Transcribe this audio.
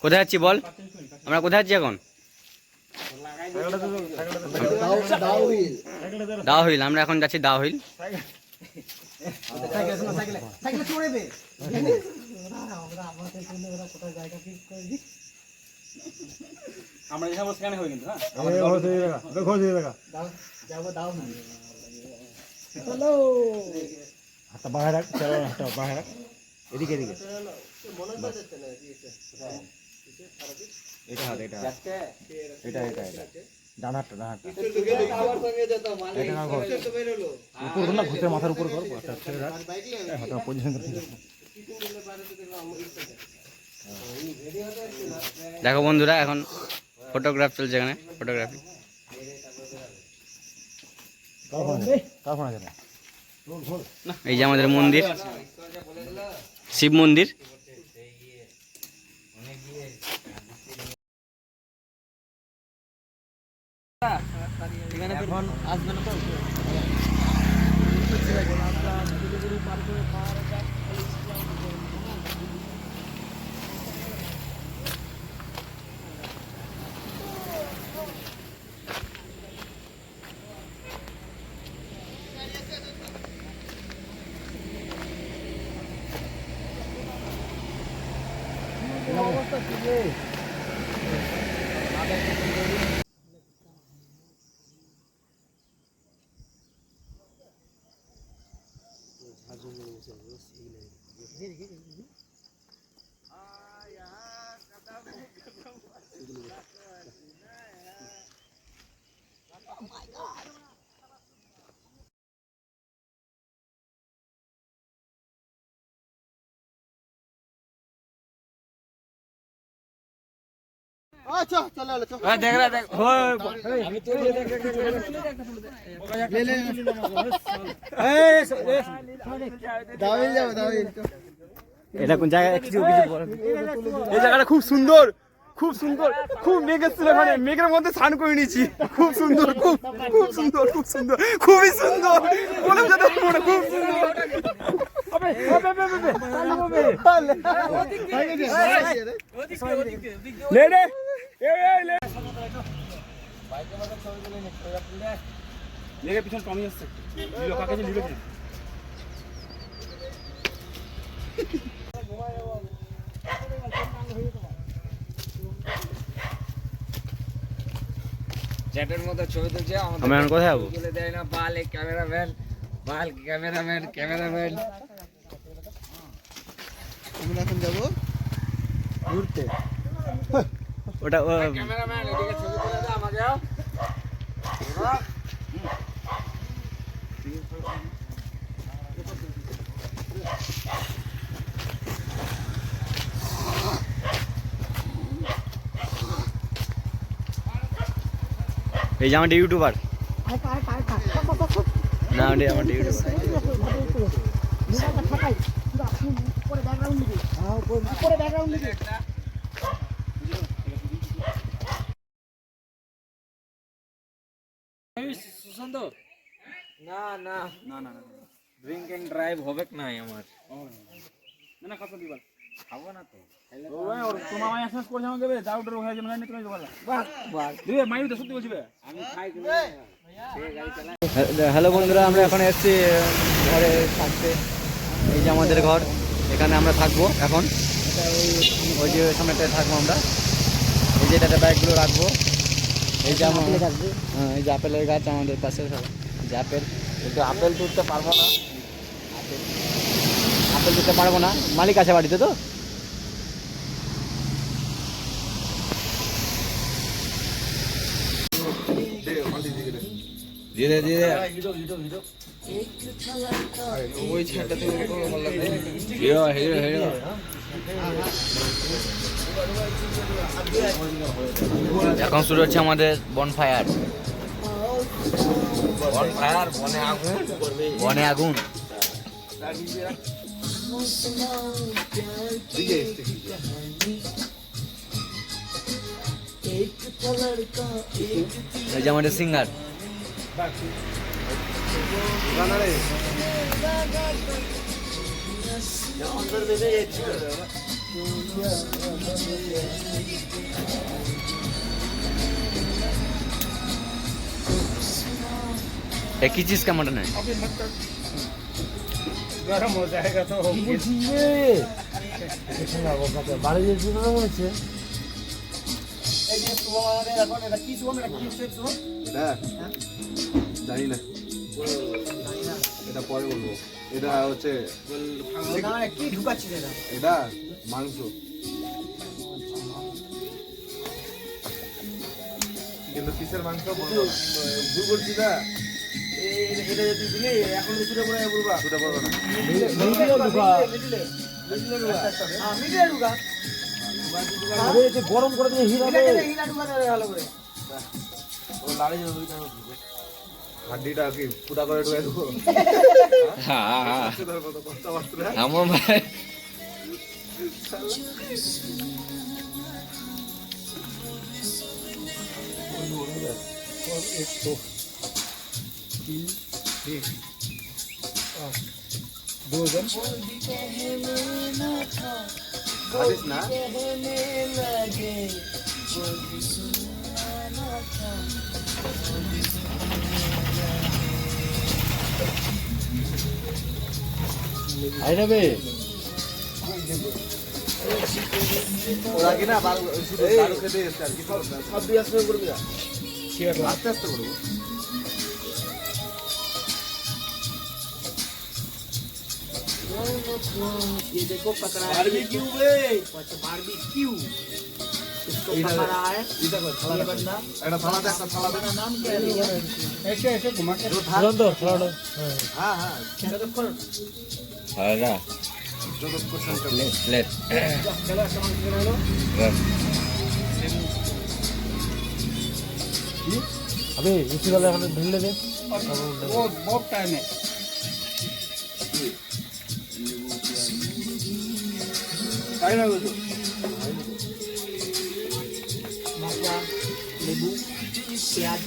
কোথায় যাচ্ছি বল, আমরা কোথায় যাচ্ছি এখন? দাও হিল, আমরা এখন যাচ্ছি দাও হিল। আমরা যেখানে সেখানে হই কিন্তু হাতটা বাহার রাখ, চলো হাতটা বাহার রাখ, এদিকে এদিকে এটা হাত, এটা এটা এটা এটা ডান হাতটা, ডান হাতটা এটা না ঘর উপর না, ঘুষের মাথার উপর কর, ছেড়ে রাখ, হাতটা পজিশন করে। দেখো বন্ধুরা, এখন ফটোগ্রাফ চলছে এখানে, ফটোগ্রাফি। এই যে আমাদের মন্দির, শিব মন্দির। এখন আসবে না তো অবস্থা কি রে? अच्छा चलो चलो देख रहा देख আমি তো ले ले দাওইল যাও দাওইল। এটা কোন জায়গা? কিছু কিছু বল। এই জায়গাটা খুব সুন্দর, খুব সুন্দর, খুব মেঘ এসেছিল, মানে মেঘের মধ্যে স্নান করে নিয়েছি। খুব সুন্দর, খুব খুব সুন্দর, খুব সুন্দর, খুবই সুন্দর, বলে যেতে পারবো না, খুব সুন্দর। লে রে লেগে পিছন কমই আসছে, কাকে যে লিখেছে চ্যাটের মতো ছবি তুলছে, আমি এখন কোথায় যাবো? তুলে দেয় না বাল ক্যামেরাম্যান, বাল ক্যামেরাম্যান, ক্যামেরাম্যান। আমরা এখন যাব ঘুরতে। ওটা ক্যামেরাম্যান এদিকে ছবি তুলে দে আমাকে। এই যে আমাদের ইউটিউবার, না আমাদের ইউটিউবার। সুশান্ত না না না না ড্রিঙ্ক এন্ড ড্রাইভ হবে না আমার। না না খাবো দিবা, খাবো না তো। ওই ওর তোমার মাই এসএমএস করে জানো দেবে দাও ডর হয়ে যাবে না, তুমি বলা বাস বাস দিবে মাই তো সত্যি বলছিবে। আমি খাই কি গাড়ি চালাই। হ্যালো বন্ধুরা, আমরা এখন এসেছি ঘরে থাকতে। এই যে আমাদের ঘর, এখানে আমরা থাকবো এখন। ওই যে সামনেটায় থাকবো আমরা। এই যে এটাতে বাইকগুলো রাখবো। এই যে আমার এই যে আপেলের গাছ আমাদের পাশে, যে আপেল, কিন্তু আপেল তুলতে পারবো না, আপেল তুলতে পারবো না, মালিক আছে বাড়িতে তো। ধীরে ধীরে ওই ছাড়টা তুমি হিরো হিরো হিরো। এখন শুরু হচ্ছে আমাদের বনফায়ার। বনফায়ার, বনে আগুন, বনে আগুন। এই যে আমাদের সিঙ্গার। एक ही चीज का मटन है। गरम हो जाएगा तो বাড়ি যেতে মনে হচ্ছে জানি না, এটা পরে বলবো। এটা হচ্ছে কি ঢুকাচ্ছি এটা মাংস। কিন্তু কিসের মাংস বলবো না। ভুল বলছি না, এটা যদি দিলে এখন তো ছুটে পড়ে বলবা, ছুটে পড়বে না। গরম করে দিয়ে হিরা হাড্ডিটা কি ফুটা করে ঢুকে দেবো? আমার ভাই খাদিস না? আইনাবে ওরা কি না শুধু দারু খেতে এসছে আর কি। সব দিয়ে আসতে করবি না, আস্তে আস্তে করবো। ये देखो पकड़ा है बारबेक्यू बे, बारबेक्यू इसको इधर- पकड़ा है এটা কর, থালা ये দে। बंदा একটা থালা দে, একটা থালা দে। नाम क्या है भैया? ऐसे ऐसे घुमा के তুরন্ত ফ্লাড হ্যাঁ হ্যাঁ, যতক্ষণ যতক্ষণ শান্ত। প্লেট আবে এসি वाला এখানে ঢেলে দে वो बहुत टाइम है। তাই না বলছো? मसाला नींबू प्याज